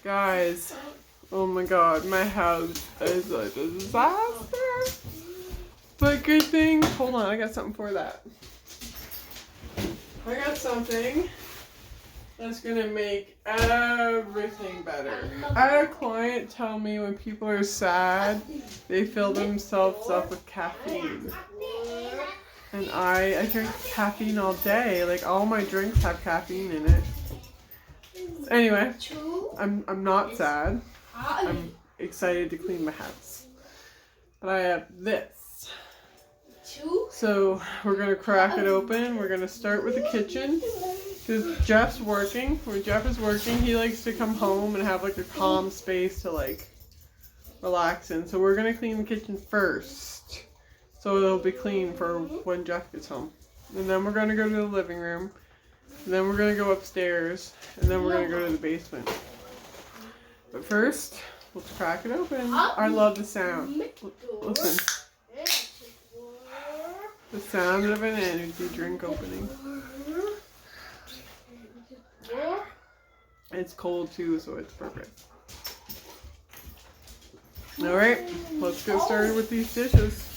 Guys, oh my god, my house is a disaster. But good thing, hold on, I got something for that. I got something that's gonna make everything better. I had a client tell me when people are sad, they fill themselves up with caffeine. And I drink caffeine all day. Like all my drinks have caffeine in it. Anyway, I'm not sad. I'm excited to clean my house. But I have this. So we're gonna crack it open. We're gonna start with the kitchen. Because Jeff's working. When Jeff is working, he likes to come home and have like a calm space to like relax in. So we're gonna clean the kitchen first. So it'll be clean for when Jeff gets home. And then we're gonna go to the living room. And then we're gonna go upstairs. And then we're gonna go to the basement. But first, let's crack it open. I love the sound. Listen. The sound of an energy drink opening. It's cold too, so it's perfect. Alright, let's get started with these dishes.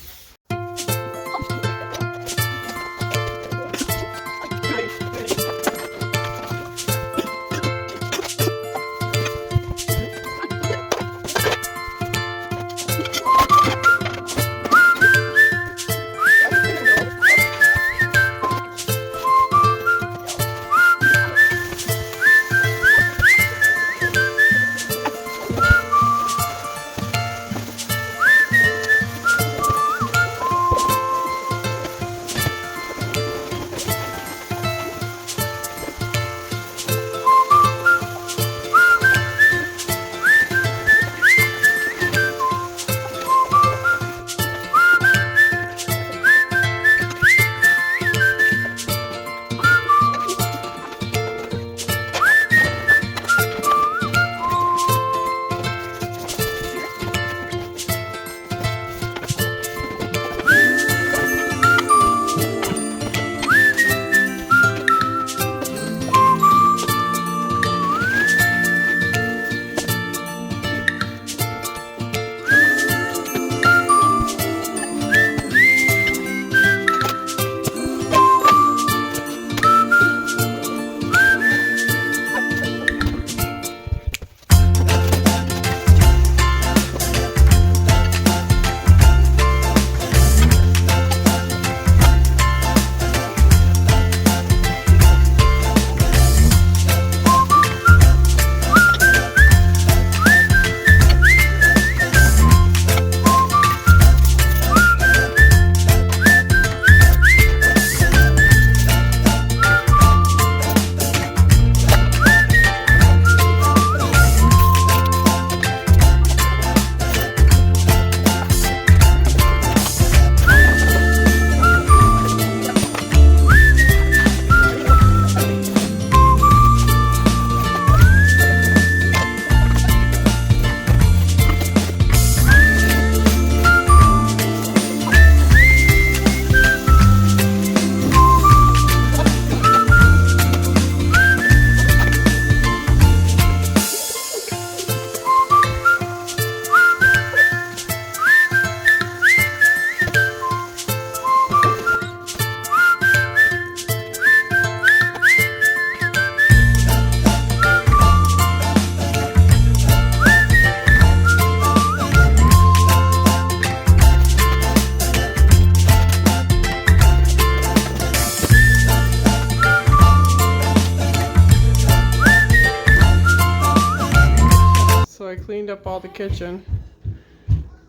I cleaned up all the kitchen.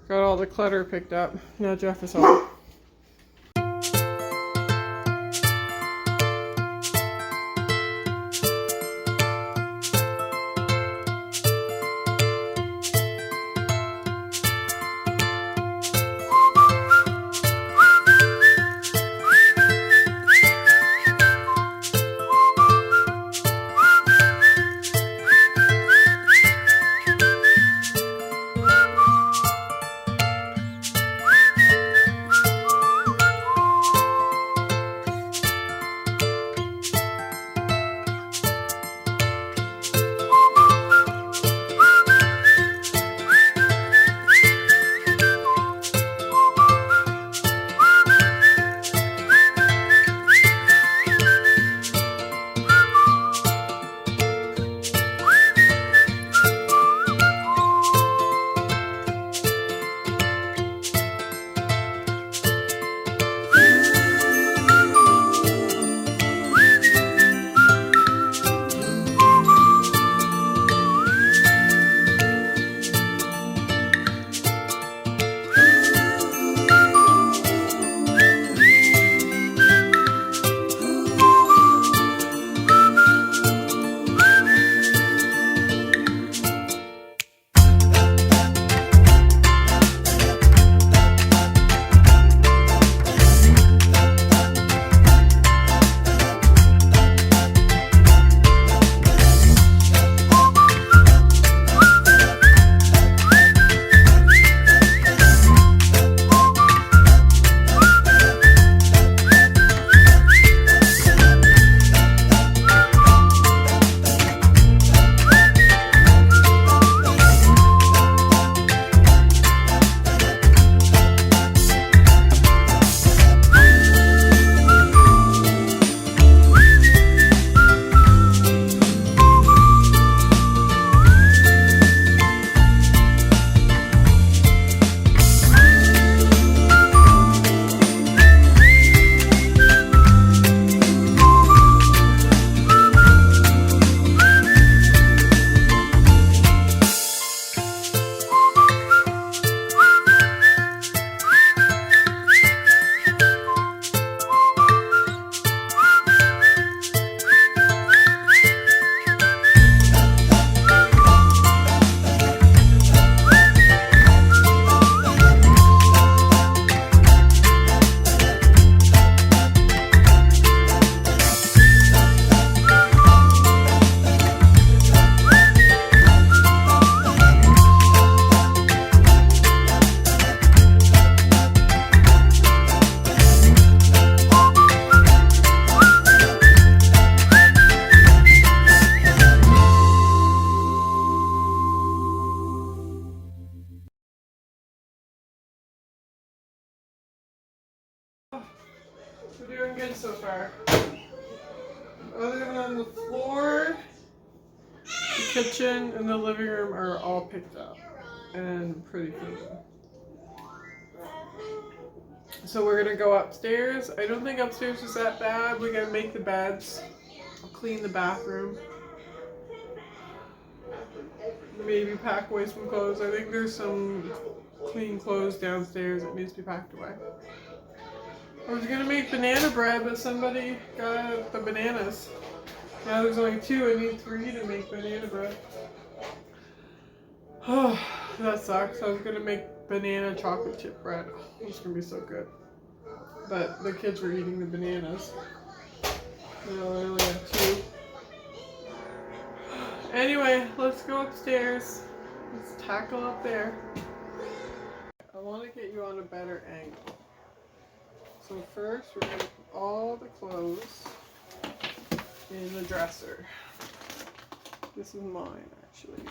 Got all the clutter picked up. Now Jeff is home. far. Other than the floor, the kitchen, and the living room are all picked up and pretty clean. So we're gonna go upstairs. I don't think upstairs is that bad. We're gonna make the beds, clean the bathroom, maybe pack away some clothes. I think there's some clean clothes downstairs that needs to be packed away. I was gonna make banana bread, but somebody got the bananas. Now there's only 2. I need 3 to make banana bread. Oh, that sucks. I was gonna make banana chocolate chip bread. It's gonna be so good. But the kids were eating the bananas. No, I only have 2. Anyway, let's go upstairs. Let's tackle up there. I want to get you on a better angle. So first, we're going to put all the clothes in the dresser. This is mine, actually.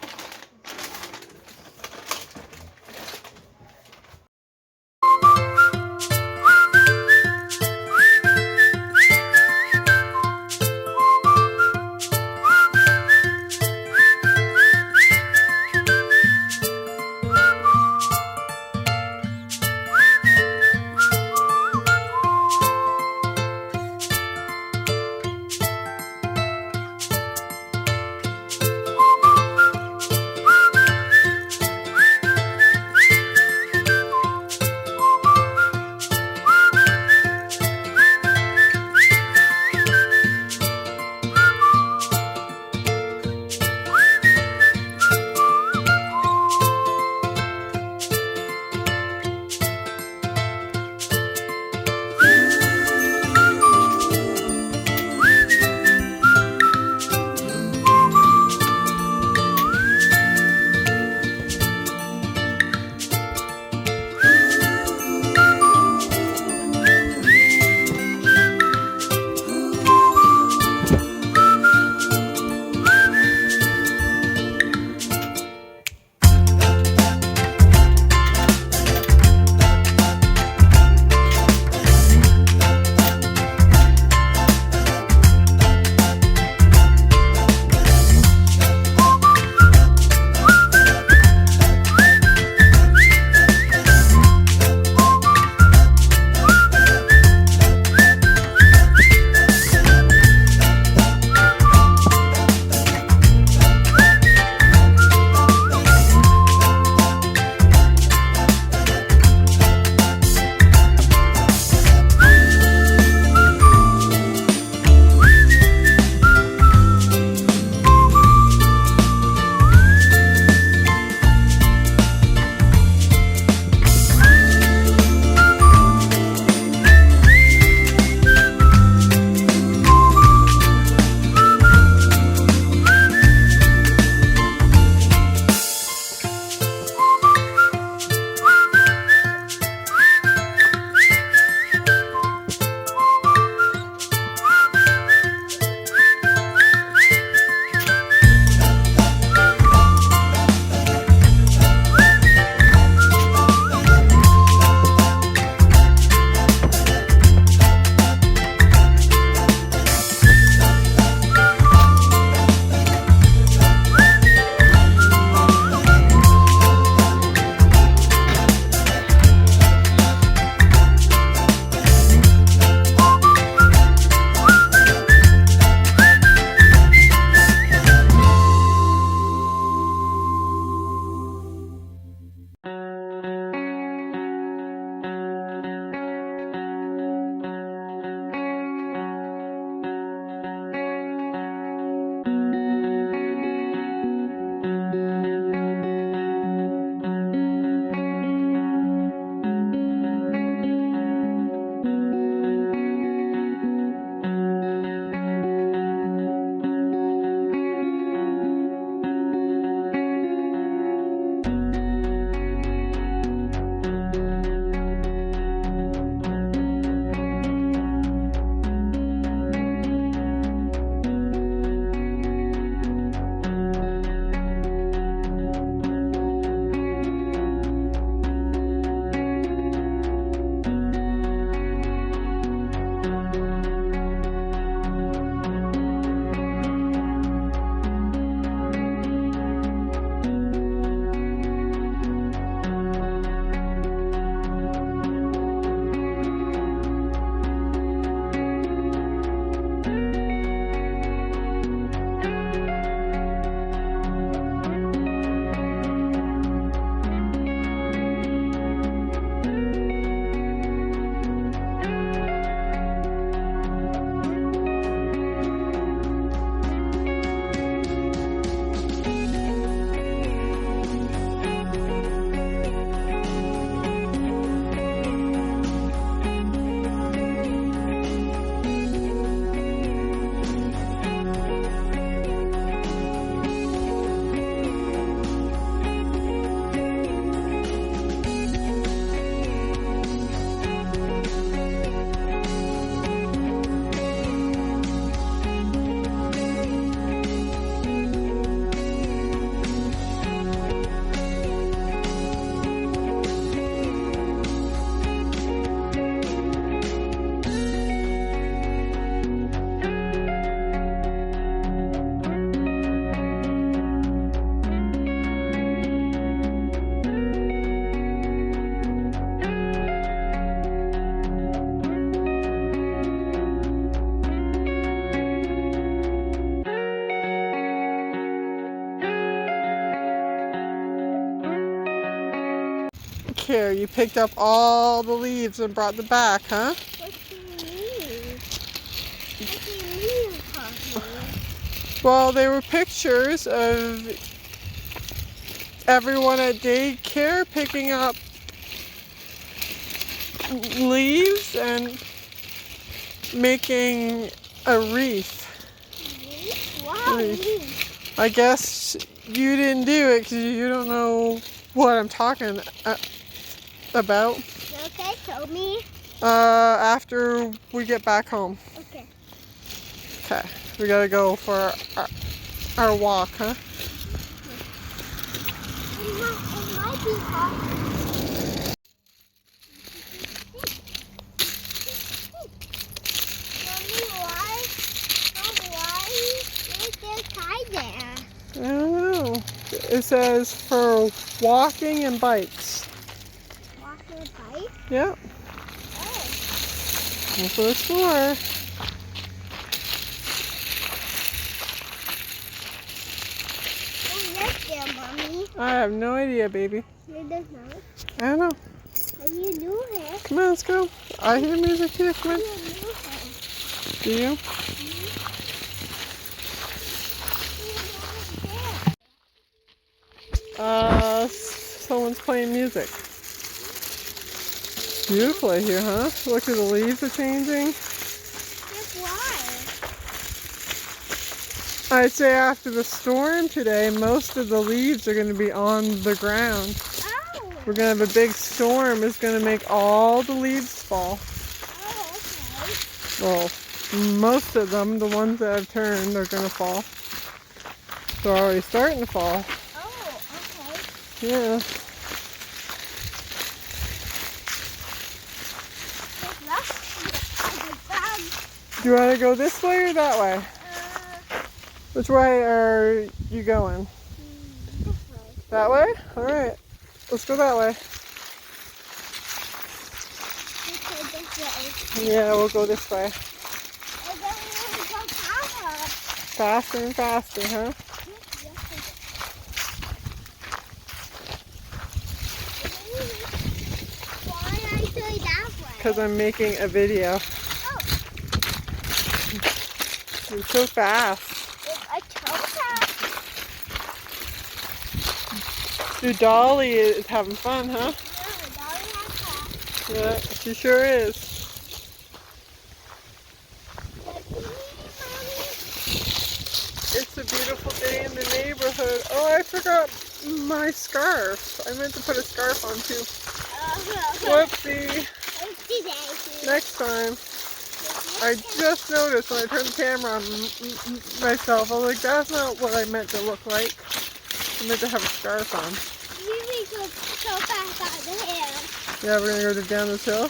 daycare. You picked up all the leaves and brought them back, huh? What do you mean? What do you mean, Mommy? Well, they were pictures of everyone at daycare picking up leaves and making a wreath. Wow. Wreath. I guess you didn't do it because you don't know what I'm talking about. Okay, tell me. After we get back home. Okay. Okay, we gotta go for our walk, huh? It might be hot. Why is there tie there? I don't know. It says for walking and bikes. Walking a bike? Yep. Oh. That's what it's for. Oh, yes, there, Mommy. I have no idea, baby. You don't know? I don't know. Are you new here? Come on, let's go. I hear music too. Come on. You're new here. Do you? Someone's playing music. Beautiful out here, huh? Look at the leaves are changing. Just why? I'd say after the storm today, most of the leaves are going to be on the ground. Oh. We're going to have a big storm. It's going to make all the leaves fall. Oh, okay. Well, most of them, the ones that have turned, are going to fall. They're already starting to fall. Oh, okay. Yeah. Do you want to go this way or that way? Which way are you going? This way. That way? Alright. Let's go that way. Okay, this way. Yeah, we'll go this way. And then we will go faster. Faster and faster, huh? Why are you going that way? Because I'm making a video. Oh, You're so fast. it's a choker. Your dolly is having fun, huh? No, Dolly has that. Yeah, she sure is. What do you mean, Mommy? It's a beautiful day in the neighborhood. Oh, I forgot my scarf. I meant to put a scarf on too. Whoopsie. Oopsie-daisy. Next time. I just noticed when I turned the camera on myself, I was like, that's not what I meant to look like. I meant to have a scarf on. You need to go back on the hill. Yeah, we're going to go down this hill.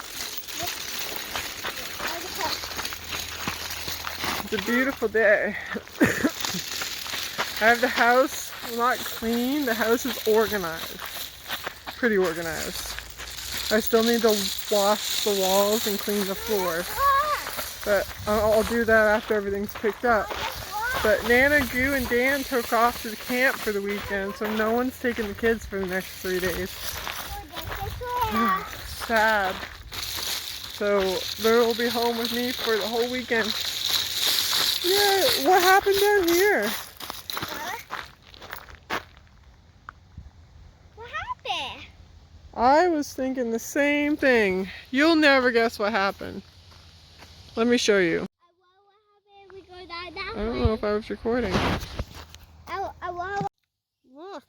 It's a beautiful day. I have the house not clean. The house is organized. Pretty organized. I still need to wash the walls and clean the floor. But I'll do that after everything's picked up. But Nana, Goo, and Dan took off to the camp for the weekend, so no one's taking the kids for the next 3 days. Sad. So they'll be home with me for the whole weekend. Yeah, what happened down here? What happened? I was thinking the same thing. You'll never guess what happened. Let me show you. What happened? We go down that I don't know if I was recording. Look.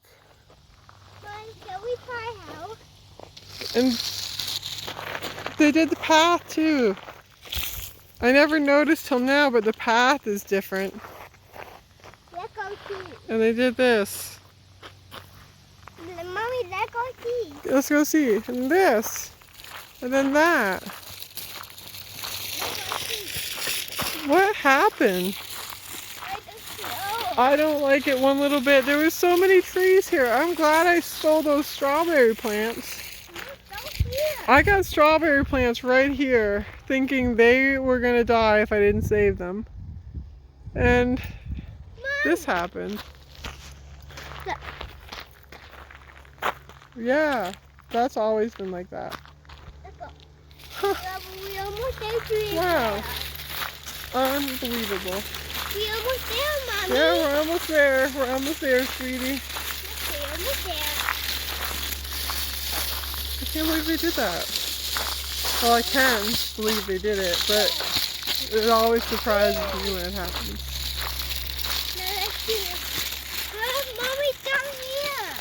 Can we try out? And they did the path too. I never noticed till now, but the path is different. Let's go see. And they did this. Mommy, let's go see. Let's go see. And this. And then that. What happened? I don't like it one little bit. There were so many trees here. I'm glad I stole those strawberry plants. I got strawberry plants right here, thinking they were gonna die if I didn't save them. And this happened. Yeah. That's always been like that. Let's go. Yeah, but we almost there, sweetie. Wow. Unbelievable. We almost there, Mommy. Yeah, we're almost there. We're almost there, sweetie. We're almost there. I can't believe they did that. Well, I can believe they did it, but it always surprises me when it happens. Now let's see. Look, Mommy's down here.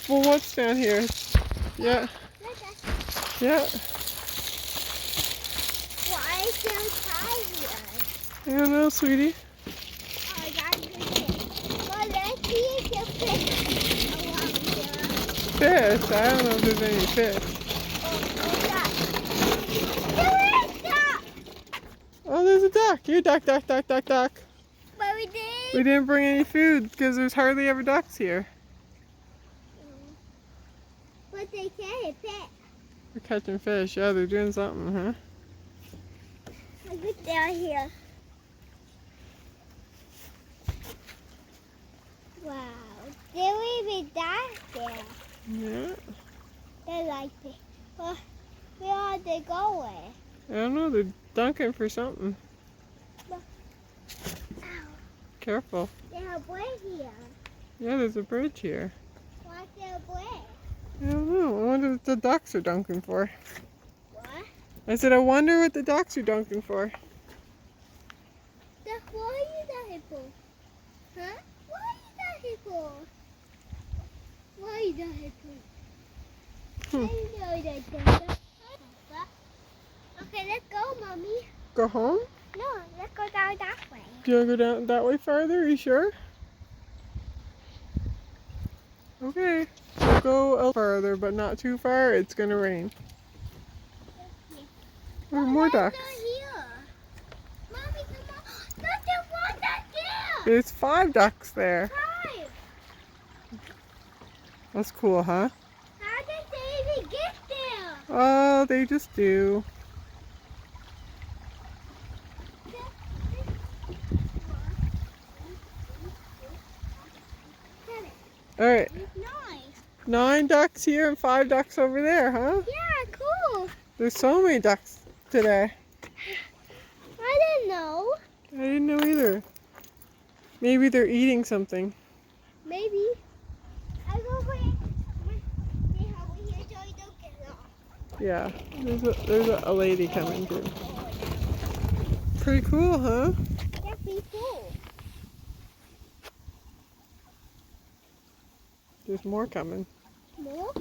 Well, what's down here? Yeah, Look, that's yeah. why is so tired. I don't know, sweetie. Oh, that's good. Well, let's see if the fish around here. Fish? I don't know if there's any fish. Oh, there's a duck. Here, duck. But we did. We didn't bring any food because there's hardly ever ducks here. But they say pet. We're catching fish. Yeah, they're doing something, huh? Look down here. Wow. There will be ducks there. Yeah. They like it. Well, where are they going? I don't know. They're dunking for something. Ow. Careful. There's a boy here. Yeah, there's a bridge here. What's the boy? I don't know. I wonder what the ducks are dunking for. What? I said, I wonder what the ducks are dunking for. What are you dying for? Huh? What are you dying for? What are you dying for? Hmm. I know that. Okay, let's go, Mommy. Go home? No, let's go down that way. Do you want to go down that way farther? Are you sure? Okay. We'll go a little farther, but not too far. It's going to rain. There are more ducks. Here. Mommy, come on. Look, there's one duck there. There's 5 ducks there. 5. That's cool, huh? How did they even get there? Oh, they just do. All right. Nice. 9 ducks here and 5 ducks over there, huh? Yeah, cool. There's so many ducks today. I didn't know. I didn't know either. Maybe they're eating something. Maybe. I go for it. They have it here so I don't get lost. Yeah, there's a lady coming too. Pretty cool, huh? That'd be cool. There's more coming. More?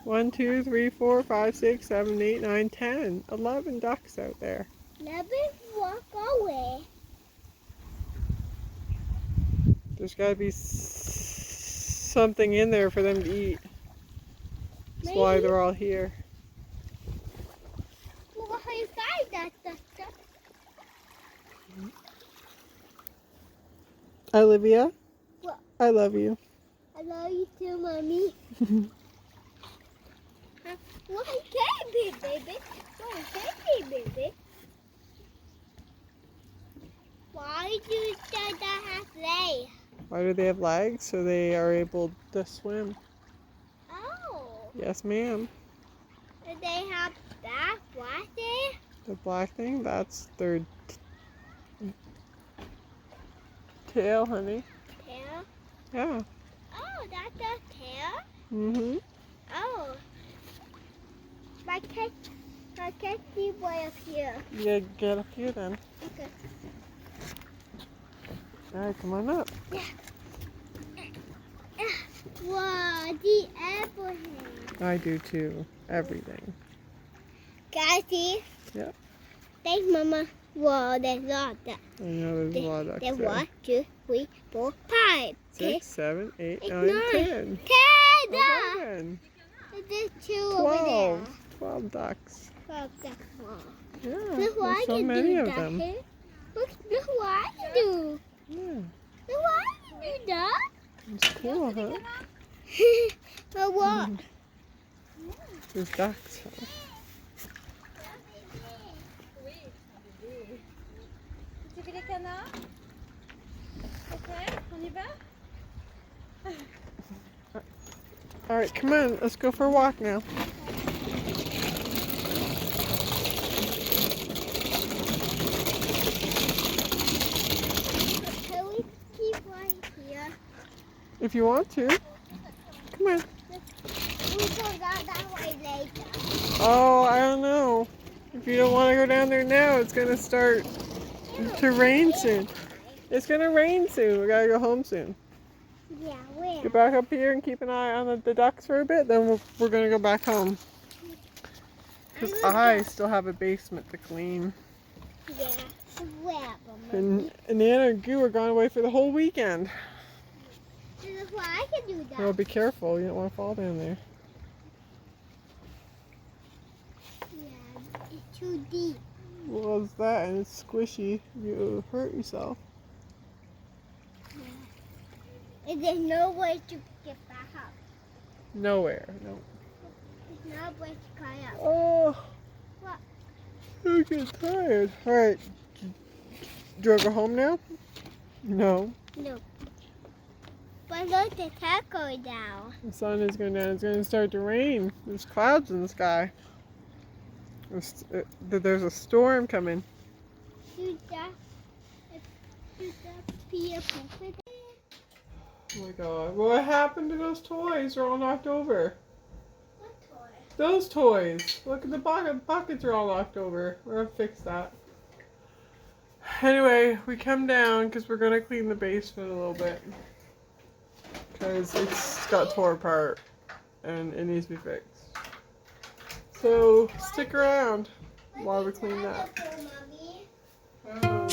1, 2, 3, 4, 5, 6, 7, 8, 9, 10, 11 ducks out there. Let me walk away. There's got to be something in there for them to eat. That's why Maybe. they're all here. Well, how you find that? Olivia, What? I love you. I love you too, Mommy. Why can't be, baby? Why can't be, baby? Why do you say that have legs? Why do they have legs? So they are able to swim. Oh, Yes, ma'am. do they have that? What there? The black thing, that's their tail, honey. Tail? Yeah. Oh, that's the tail? Mm-hmm. Oh. My cat see way up here. You gotta get up here then. Okay. All right, come on up. Wow, the Abraham. I do too. Everything. Guys, see? Yep. Thanks, Mama. Whoa, there's a lot of that. I know there's a lot of ducks There's there. 1, 2, 3, 4, 5. 6, 7, 8, 9, 9, 10. 10. 11. There's 2 over there. 12 ducks. 12 ducks. Wow. Yeah, Look what I there's so can many do of that them. here. Look what I can do. Yeah, Look what I can do that. it's cool, huh? But what? There's ducks, huh? Tu fais les canards? Ok, on y va? Alright, come on. Let's go for a walk now. Can we keep right here? If you want to. Come on. We go down that way later. Oh, I don't know. If you don't want to go down there now, it's going to start to rain soon. It's going to rain soon. We got to go home soon. Yeah, where? Get back up here and keep an eye on the ducks for a bit, then we're going to go back home. Because I still have a basement to clean. Yeah, where? And Nana and Goo are gone away for the whole weekend. This is why I can do that. Well, be careful. You don't want to fall down there. Yeah, it's too deep. Well, it's that, and it's squishy. You hurt yourself. And there's no way to get back up. Nowhere. No. There's no way to climb up. Oh. What? I get tired. All right. Do you want to go home now? No. No. But look, the cat going down. The sun is going down. It's going to start to rain. There's clouds in the sky. There's a storm coming. Do that. Do that. Be a perfect. Oh my god. What happened to those toys? They're all knocked over. What toy? Those toys. Look at the buckets are all knocked over. We're going to fix that. Anyway, we come down because we're going to clean the basement a little bit. Because it's got tore apart and it needs to be fixed. So stick around while we clean that. Oh.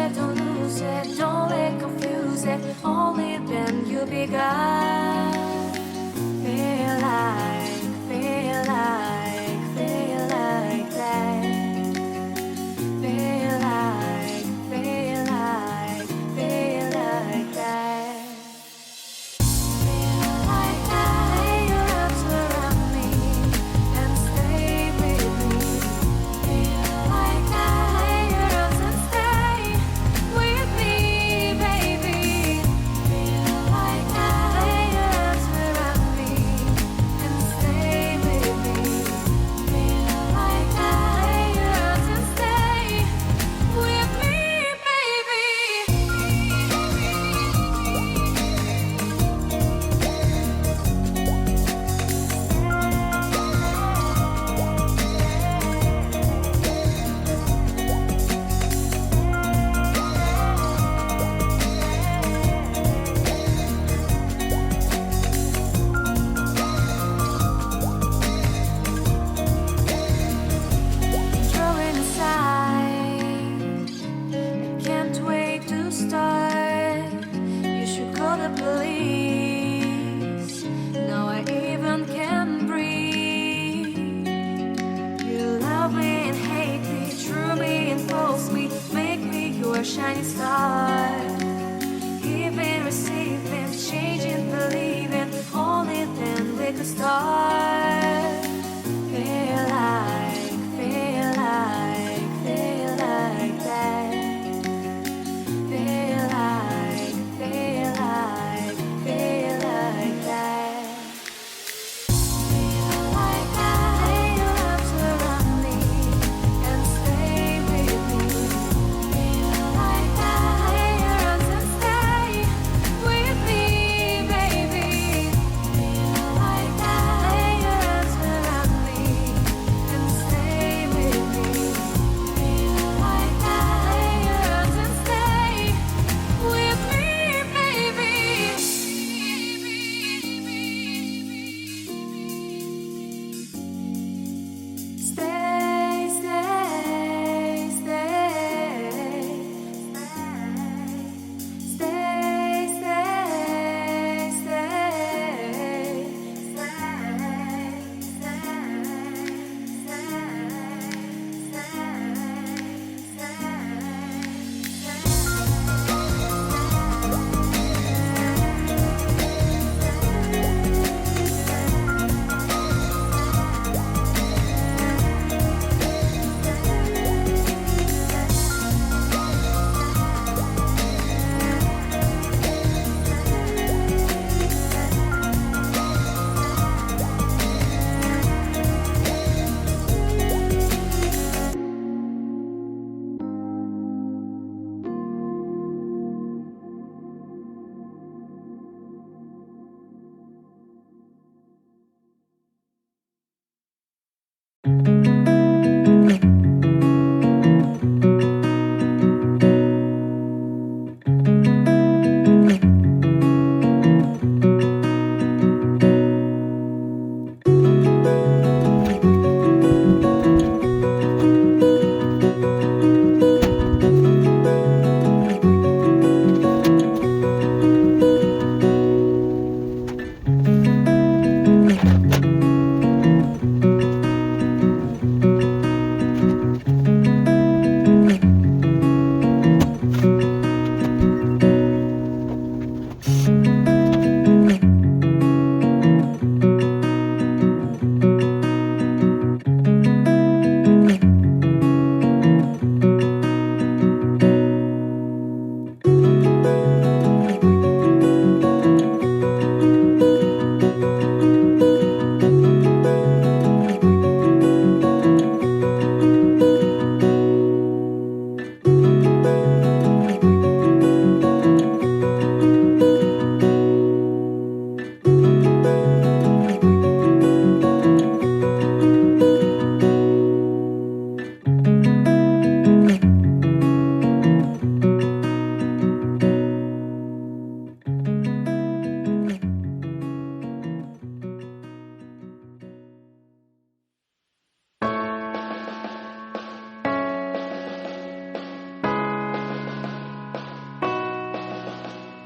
it, don't lose it, don't let confuse it. Only then you begun. Feel like, feel like, feel like that. Feel like, feel like, feel like that. Feel like that. Lay your arms around me and stay with me. Feel like that. Lay your arms and stay with me, baby. Feel like that. Lay your arms around me and stay with me. Feel like that. Lay your arms and stay with me, baby. Drawing aside, I can't wait to start. You should call the police. Now I even can breathe. You love me and hate me, true me and false me, make me your shining star. Giving, receiving, changing, believing, only then we could start. Feel like, feel like, feel like that. Feel like, feel like, feel like that. Feel like that. Lay your arms around me and stay with me. Feel like that. Lay your arms and stay with me, baby. Feel like that. Lay your arms around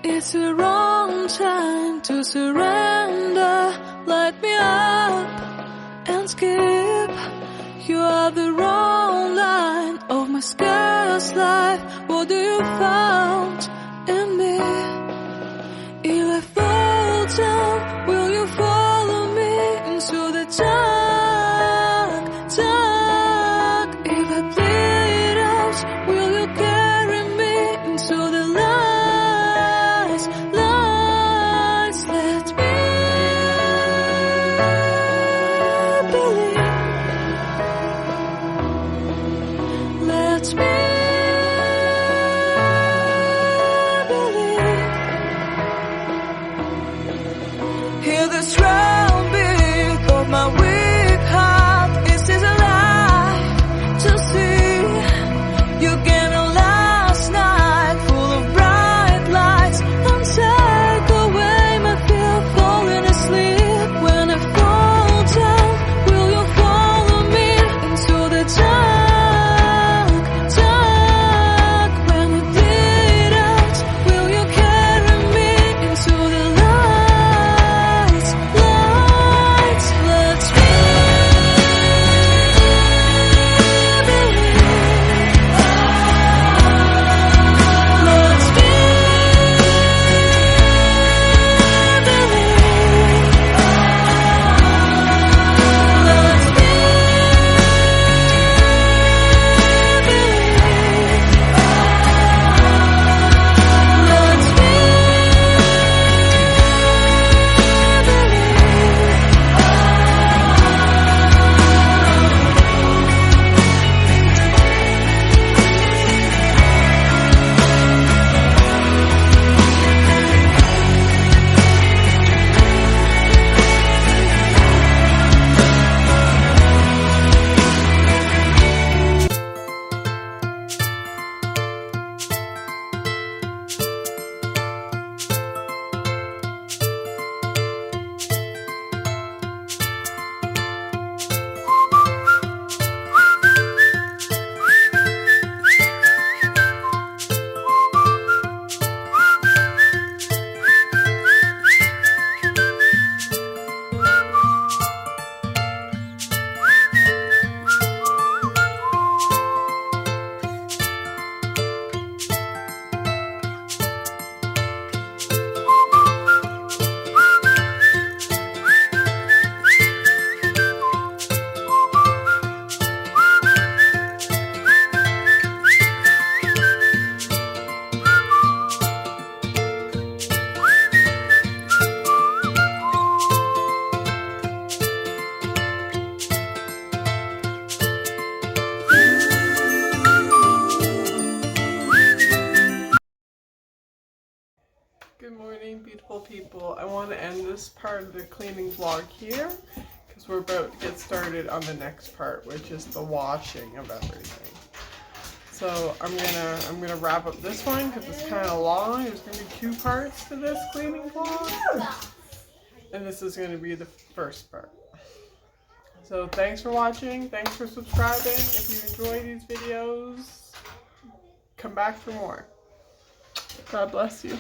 It's the wrong time to surrender. Light me up and skip. You are the wrong line of my scarce life. What do you found in me? If I fall down, will you follow me into the dark, dark? If I bleed out, will you carry me into the lights, lights? Let me believe. Let me believe. Hear the strong beat of my weak heart. Is this a lie to see? You came on last night, full of bright lights, and take away my fear of falling asleep. When I fall down, will you follow me into the dark, dark? When I bleed out, will you carry me into the lights, lights? Let me Good morning, beautiful people. I want to end this part of the cleaning vlog here because we're about to get started on the next part, which is the washing of everything. So I'm gonna wrap up this one because it's kind of long. There's gonna be 2 parts to this cleaning vlog, and this is gonna be the first part. So thanks for watching. Thanks for subscribing. If you enjoy these videos, come back for more. God bless you.